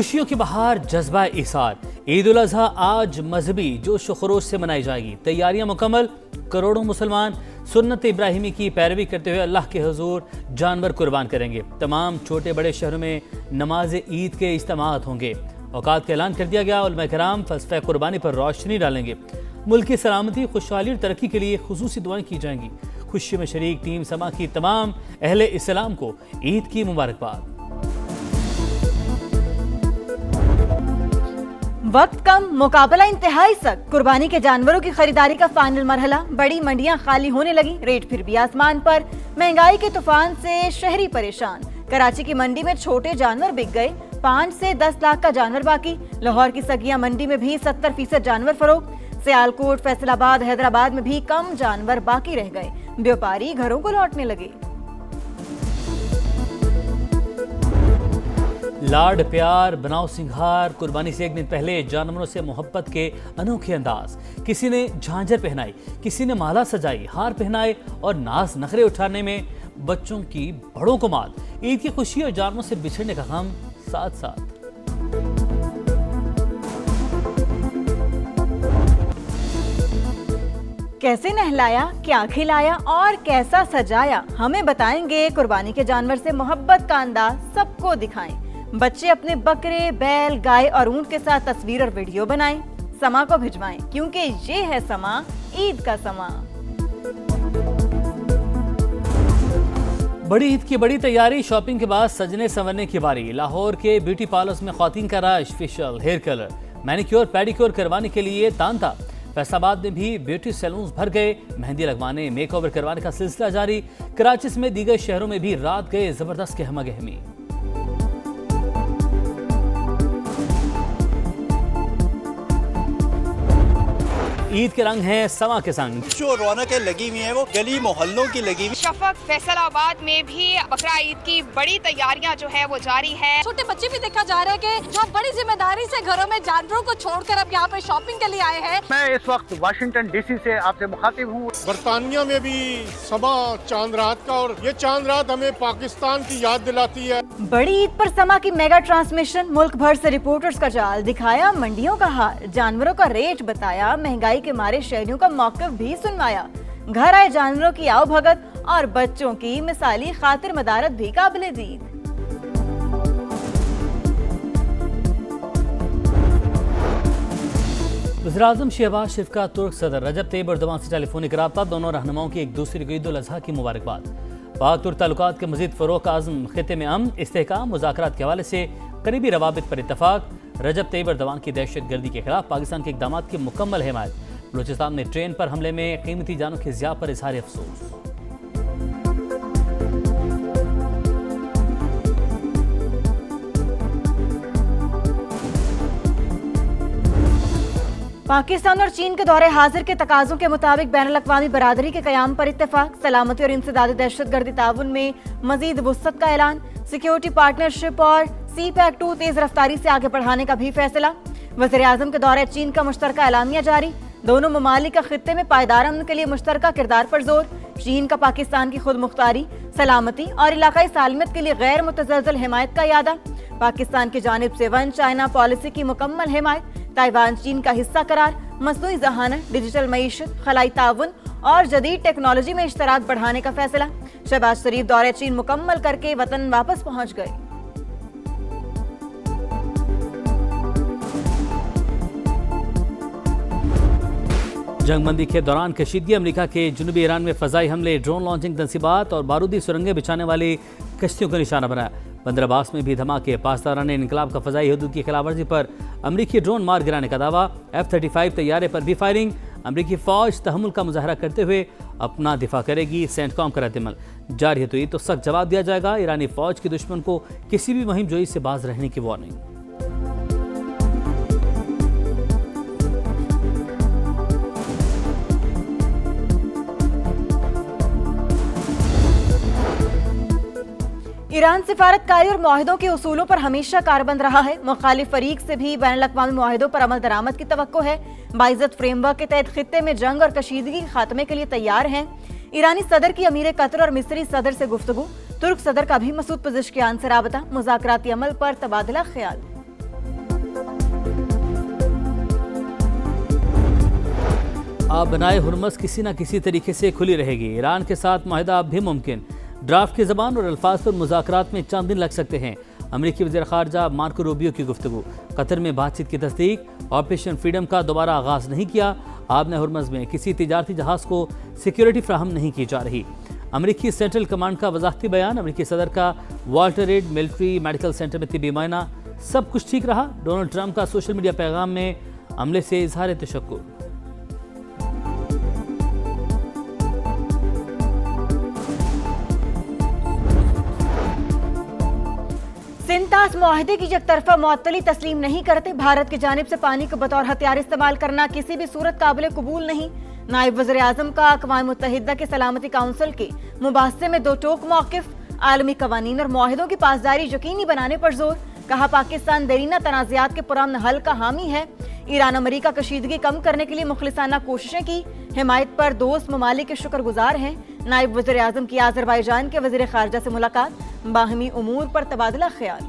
खुशियों की बहार, जज्बा इसार। ईद उल अजहा आज मजहबी जोश व खरोश से मनाई जाएगी। तैयारियां मुकम्मल। करोड़ों मुसलमान सुन्नत इब्राहिमी की पैरवी करते हुए अल्लाह के हुजूर जानवर कुर्बान करेंगे। तमाम छोटे बड़े शहरों में नमाज ईद के इज्तिमात होंगे। औकात का ऐलान कर दिया गया। उलमा किराम फलसफे कुर्बानी पर रोशनी डालेंगे। मुल्क की सलामती, खुशहाली और तरक्की के लिए खुसूसी दुआएं की जाएंगी। खुशी में शरीक टीम समा की तमाम अहले इस्लाम को ईद की मुबारकबाद। वक्त कम, मुकाबला इंतहाई सख्त। कुर्बानी के जानवरों की खरीदारी का फाइनल मरहला। बड़ी मंडियां खाली होने लगी, रेट फिर भी आसमान पर। महंगाई के तूफान से शहरी परेशान। कराची की मंडी में छोटे जानवर बिक गए। 5 से 10 लाख का जानवर बाकी। लाहौर की सगिया मंडी में भी 70% जानवर फरोख्त। सियालकोट, फैसलाबाद, हैदराबाद में भी कम जानवर बाकी रह गए। व्यापारी घरों को लौटने लगे। लाड प्यार, बनाओ सिंगार। कुर्बानी से एक दिन पहले जानवरों से मोहब्बत के अनोखे अंदाज। किसी ने झांझर पहनाई, किसी ने माला सजाई, हार पहनाए और नाज नखरे उठाने में बच्चों की बड़ों को मात। ईद की खुशी और जानवरों से बिछड़ने का गम साथ साथ। कैसे नहलाया, क्या खिलाया और कैसा सजाया, हमें बताएंगे। कुर्बानी के जानवर से मोहब्बत का अंदाज सबको दिखाएं। बच्चे अपने बकरे, बैल, गाय और ऊंट के साथ तस्वीर और वीडियो बनाएं। समा को भिजवाएं, क्योंकि ये है समा, ईद का समा। बड़ी ईद की बड़ी तैयारी। शॉपिंग के बाद सजने संवरने की बारी। लाहौर के ब्यूटी पार्लर्स में ख्वातीन का rush. Facial, hair colour, manicure, pedicure करवाने के लिए तांता। फैसलाबाद में भी ब्यूटी सैलून्स भर गए। मेहंदी लगवाने, मेकओवर करवाने का सिलसिला जारी। कराची समेत दीगर शहरों में भी रात गए जबरदस्त गहमा गहमी। ईद के रंग हैं समा के संग। जो रौनकें लगी हुई हैं वो गली मोहल्लों की लगी हुई। शफक, फैसलाबाद में भी बकरा ईद की बड़ी तैयारियां जो है वो जारी है। छोटे बच्चे भी देखा जा रहा है कि जो बड़ी जिम्मेदारी से घरों में जानवरों को छोड़कर अब यहाँ पे शॉपिंग के लिए आए हैं। मैं इस वक्त वाशिंगटन डीसी से आपसे मुखातिब हूँ। बरतानिया में भी समा चांद रात का, और ये चांद रात हमें पाकिस्तान की याद दिलाती है। बड़ी ईद पर समा की मेगा ट्रांसमिशन। मुल्क भर से रिपोर्टर्स का जाल। दिखाया मंडियों का हाल, जानवरों का रेट बताया। महंगाई के मारे शहरियों का मौक़िफ़ भी सुनवाया। घर आए जानवरों की आओ भगत और बच्चों की मिसाली खातिर मदारत भी काबिल-ए-दीद। वज़ीर-ए-आज़म शहबाज शरीफ का तुर्क सदर रजब तैयब एर्दोगान से टेलीफोनिक रब्ता। दोनों रहनुमाओं की एक दूसरे को ईद उल अज़हा की मुबारकबाद। पाक तुर्क ताल्लुकात के मज़ीद फ़रोग़ का आज़म। ख़ित्ते में अमन, इस्तेहकाम, मुज़ाकरात के हवाले से करीबी रवाबित पर इत्तफ़ाक़। रजब तैयब एर्दोगान की दहशत गर्दी के खिलाफ पाकिस्तान के इक़दामात की मुकम्मल हिमायत। बलूचिस्तान में ट्रेन पर हमले में कीमती जानों के ज़िया पर इज़हार अफसोस। पाकिस्तान और चीन के दौरे हाजिर के तकाज़ों के मुताबिक बैनुल अक़वामी बरादरी के क़याम पर इत्तेफाक। सलामती और इंसदादी दहशतगर्दी ताउन में मज़ीद वुसअत का ऐलान। सिक्योरिटी पार्टनरशिप और CPEC-2 तेज़ रफ्तारी से आगे बढ़ाने का भी फैसला। वज़ीर-ए-आज़म के दौरे चीन का मुश्तरका ऐलानिया जारी। दोनों ममालिक का खित्ते में पायदार अमन के लिए मुश्तरका किरदार पर जोर। चीन का पाकिस्तान की खुद मुख्तारी, सलामती और इलाकाई सालमियत के लिए गैर मुतज़लज़ल हिमायत का यादा। पाकिस्तान की जानिब से वन चाइना पॉलिसी की मुकम्मल हिमायत। ताइवान चीन का हिस्सा करार। मसनूई ज़हानत, डिजिटल मईशत, खलाई ताउन और जदीद टेक्नोलॉजी में इश्तराक बढ़ाने का फैसला। शहबाज शरीफ दौरे चीन मुकम्मल करके वतन वापस पहुँच गए। जंगबंदी के दौरान कशीदगी। अमेरिका के जनूबी ईरान में फ़ज़ाई हमले, ड्रोन लॉन्चिंग तंसीबात और बारूदी सुरंगें बिछाने वाली कश्तियों को निशाना बनाया। बंदर अब्बास में भी धमाके। पासदारान इनकलाब का फ़ज़ाई हदूद की खिलाफवर्जी पर अमरीकी ड्रोन मार गिराने का दावा। F-35 तैयारे पर भी फायरिंग। अमरीकी फ़ौज तहम्मुल का मुजाहरा करते हुए अपना दिफा करेगी। सेंटकॉम का रद्दअमल जारी है तो ये तो सख्त जवाब दिया जाएगा। ईरानी फ़ौज के दुश्मन को किसी भी मुहिम जोई से बाज रहने की वार्निंग। ईरान सिफारतकारी और मुआहिदों के उसूलों पर हमेशा कारबंद रहा है। मुखालिफ फरीक से भी बैनुल अक़वामी मुआहिदों पर अमल दरामद की तवक्को है। बाइज़्ज़त फ्रेमवर्क के तहत खित्ते में जंग और कशीदगी के खात्मे के लिए तैयार हैं। ईरानी सदर की अमीर कतर और मिस्री सदर से गुफ्तगू। तुर्क सदर का भी मसूद पज़ेश्कियान से राबता। मुज़ाकराती अमल पर तबादला ख्याल। आप बनाए हुरमस किसी न किसी तरीके से खुली रहेगी। ईरान के साथ माहिदा अब भी मुमकिन। ड्राफ्ट की ज़बान और अल्फाज पर मुज़ाकरात में चंद दिन लग सकते हैं। अमरीकी वज़ीर ख़ारजा मार्को रूबियो की गुफ्तगू। कतर में बातचीत की तस्दीक। ऑपरेशन फ्रीडम का दोबारा आगाज़ नहीं किया। आबने हुरमस में किसी तिजारती जहाज़ को सिक्योरिटी फ्राहम नहीं की जा रही। अमरीकी सेंट्रल कमांड का वजाहती बयान। अमरीकी सदर का Walter red military medical centre में तिबी मुआयना। सब कुछ ठीक रहा। डोनाल्ड ट्रंप का सोशल मीडिया पैगाम में हमले से इजहार तशक्कुर। सिंतास मुआहदे की यकतरफा मुअत्तली तस्लीम नहीं करते। भारत की जानिब से पानी को बतौर हथियार इस्तेमाल करना किसी भी सूरत काबिल कबूल नहीं। नायब वज़ीर आज़म का अक़वाम मुत्तहिदा के सलामती काउंसिल के मुबाहसे में दो टोक मौक़िफ़। आलमी कवानीन और मुआहदों की पासदारी यकीनी बनाने पर जोर। कहा पाकिस्तान देरीना तनाज़ात के पुरअमन हल का हामी है। ईरान अमरीका कशीदगी कम करने के लिए मुखलिसाना कोशिशें की। हिमायत पर दोस्त ममालिक के शुक्रगुजार हैं। नायब वज़ीर आज़म की आज़रबाईजान के वज़ीर ख़ारजा से मुलाकात। बाहमी उमूर पर तबादला ख्याल।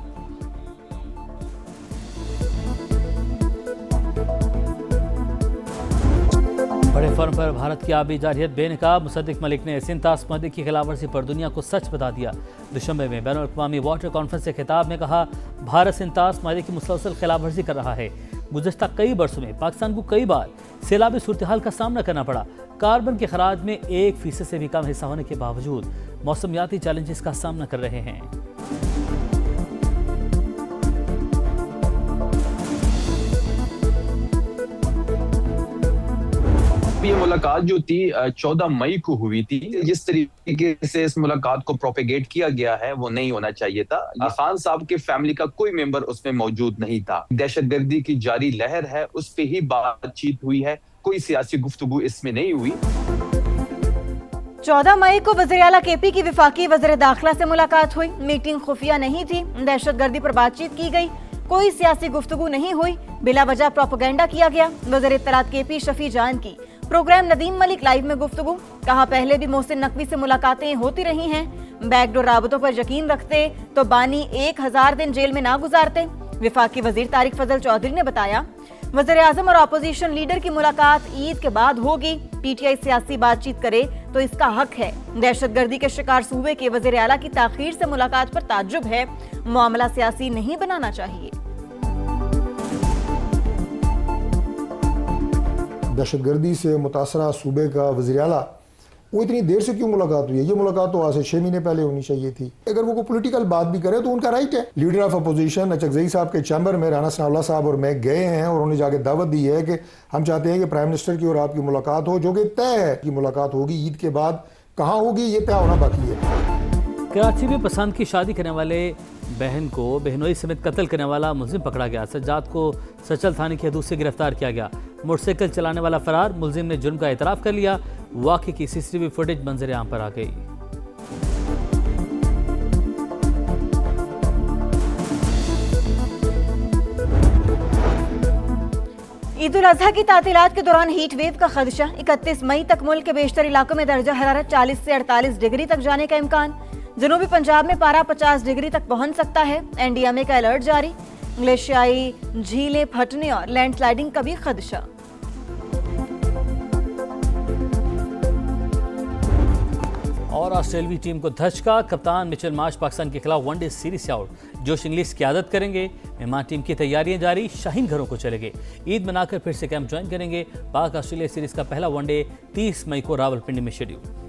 बड़े फर्म पर भारत की आबी जारियत बेनकाब। मुसद्दिक मलिक ने सिंतास मुआहदे की खिलाफवर्जी पर दुनिया को सच बता दिया। दुशंबे में बैनुल अक़वामी वाटर कॉन्फ्रेंस से खिताब में कहा, भारत सिंतास मुआहदे की मुसलसल खिलाफवर्जी कर रहा है। गुज़श्ता कई बरसों में पाकिस्तान को कई बार सैलाबी सूरत हाल का सामना करना पड़ा। कार्बन के खराज में 1% से भी कम हिस्सा होने के बावजूद मौसमियाती चैलेंजेस का सामना कर रहे हैं। ये मुलाकात जो थी 14 मई को हुई थी। जिस तरीके से इस मुलाकात को प्रोपेगेट किया गया है वो नहीं होना चाहिए था। खान साहब के फैमिली का कोई मेंबर उसमें मौजूद नहीं था। दहशतगर्दी की जारी लहर है, उस पे ही बातचीत हुई है, कोई सियासी गुफ्तगू इसमें नहीं हुई। 14 मई को वज़ीर आला केपी की विफाकी वज़ीर दाखिला से मुलाकात हुई। मीटिंग खुफिया नहीं थी। दहशतगर्दी पर बातचीत की गई। कोई सियासी गुफ्तगू नहीं हुई। बिला वजह प्रोपेगेंडा किया गया। वज़ीर इत्तलात केपी शफी जान की प्रोग्राम नदीम मलिक लाइव में गुफ्तगू। कहा पहले भी मोहसिन नकवी से मुलाकातें होती रही हैं। बैकडोर राबतों पर यकीन रखते तो बानी 1000 दिन जेल में ना गुजारते। विफाकी वजीर तारिक फजल चौधरी ने बताया, वज़ीर आज़म और अपोजिशन लीडर की मुलाकात ईद के बाद होगी। पीटीआई सियासी बातचीत करे तो इसका हक है। दहशतगर्दी के शिकार सूबे के वज़ीर आला की ताखीर से मुलाकात पर ताज्जुब है। मामला सियासी नहीं बनाना चाहिए। दहशतगर्दी से मुतासरा सूबे का वज़ीर आला, वो इतनी देर से क्यों मुलाकात हुई है? ये मुलाकात तो आज से 6 महीने पहले होनी चाहिए थी। अगर वो कोई पॉलिटिकल बात भी करे तो उनका राइट है। लीडर ऑफ अपोजिशन अचकज़ई साहब के चैम्बर में राना सनाउल्लाह साहब और मैं गए हैं और उन्होंने जाके दावत दी है कि हम चाहते हैं कि प्राइम मिनिस्टर की और आपकी मुलाकात हो, जो कि तय है कि मुलाकात होगी। ईद के बाद कहाँ होगी ये तय होना बाकी है। कराची में पसंद की शादी करने वाले बहन को बहनोई समेत कत्ल करने वाला मुलजिम पकड़ा गया। सज्जाद को सचल थाने की हदूद से गिरफ्तार किया गया। मोटरसाइकिल चलाने वाला फरार। मुलजिम ने जुर्म का एतराफ़ कर लिया। वाक़े की सीसीटीवी फुटेज मंजर आम पर आ गई। ईद उल अज़हा की तातीलात के दौरान हीट वेव का खदशा। 31 मई तक मुल्क के बेशतर इलाकों में दर्जा हरारत 40 से 48 डिग्री तक जाने का इम्कान। जनूबी पंजाब में पारा 50 डिग्री तक पहुंच सकता है। एनडीएमए का अलर्ट जारी। ग्लेशियाई झीलें फटने और लैंडस्लाइडिंग का भी खदशा। और ऑस्ट्रेलियाई टीम को धचका। कप्तान मिचेल मार्श पाकिस्तान के खिलाफ वनडे सीरीज से आउट। जोश इंग्लिश क़यादत करेंगे। मेहमान टीम की तैयारियां जारी। शाहीन घरों को चलेंगे। ईद मनाकर फिर से कैंप ज्वाइन करेंगे। पाक ऑस्ट्रेलिया सीरीज का पहला वनडे 30 मई को रावलपिंडी में शेड्यूल।